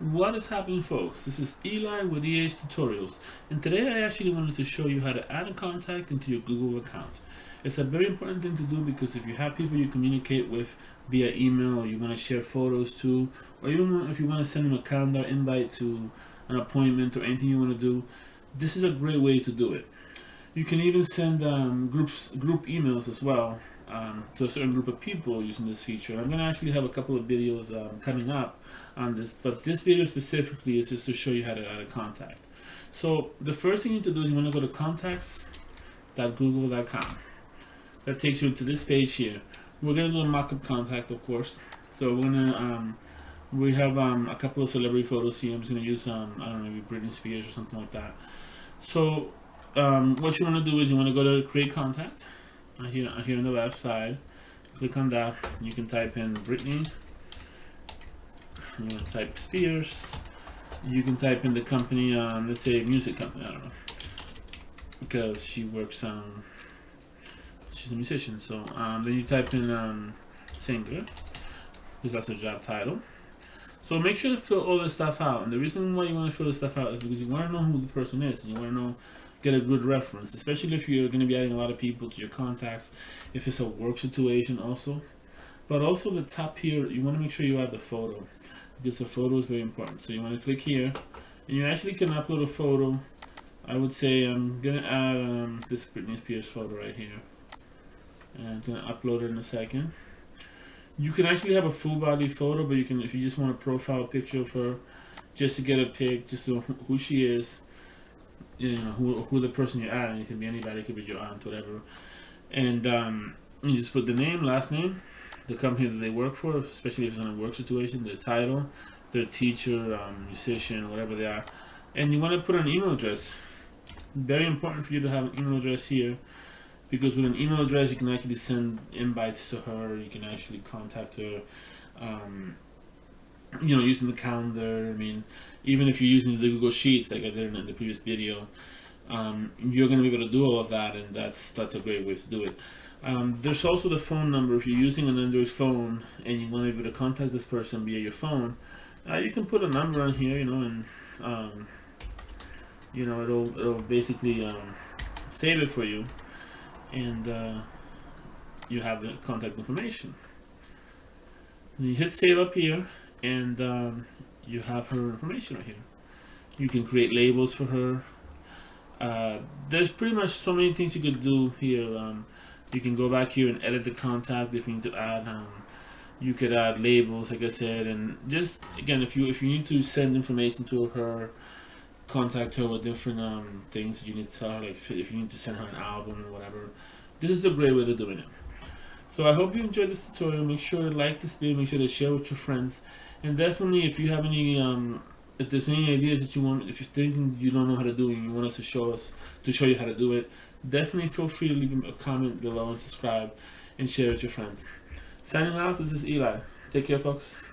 What is happening, folks? This is Eli with Tutorials, and today I actually wanted to show you how to add a contact into your Google account. It's a very important thing to do because if you have people you communicate with via email, or you want to share photos to, or even if you want to send them a calendar invite to an appointment or anything you want to do, this is a great way to do it. You can even send group emails as well to a certain group of people using this feature. I'm going to actually have a couple of videos coming up on this, but this video specifically is just to show you how to add a contact. So the first thing you need to do is you want to go to contacts.google.com. That takes you into this page here. We're going to do a mock-up contact, of course. So we're going to we have a couple of celebrity photos here. I'm just going to use I don't know, maybe Britney Spears or something like that. So what you want to do is you want to go to create contact here on the left side. Click on that. You can type in Britney. You want to type Spears. You can type in the company, let's say music company. I don't know, because she works she's a musician. So then you type in singer, because that's the job title. So make sure to fill all this stuff out. And the reason why you want to fill this stuff out is because you want to know who the person is, and you want to know, get a good reference, especially if you're going to be adding a lot of people to your contacts, if it's a work situation also. But also the top here, you want to make sure you add the photo, because the photo is very important. So you want to click here, and you actually can upload a photo. I would say I'm going to add this Britney Spears photo right here, and I'm going to upload it in a second. You can actually have a full body photo, but you can, if you just want a profile picture of her, just to get a pic, just to who she is, you know, who the person you're adding. It can be anybody, it could be your aunt, whatever. And you just put the name, last name, the company that they work for, especially if it's in a work situation, their title, their teacher, musician, whatever they are. And you want to put an email address. Very important for you to have an email address here, because with an email address you can actually send invites to her, you can actually contact her, you know, using the calendar. I mean, even if you're using the Google Sheets like I did in the previous video, you're going to be able to do all of that, and that's a great way to do it. There's also the phone number. If you're using an Android phone and you want to be able to contact this person via your phone, you can put a number on here, you know, and you know, it'll basically save it for you, and you have the contact information. And you hit save up here, and you have her information right here. You can create labels for her. There's pretty much so many things you could do here. You can go back here and edit the contact if you need to add. You could add labels, like I said, and just again, if you need to send information to her, contact her with different things you need to tell her, like if you need to send her an album or whatever. This is a great way of doing it. So I hope you enjoyed this tutorial. Make sure to like this video, make sure to share with your friends, and definitely if you have any if there's any ideas that you want, if you're thinking you don't know how to do it and you want us to show you how to do it, definitely feel free to leave a comment below and subscribe and share with your friends. Signing off, this is Eli. Take care, folks.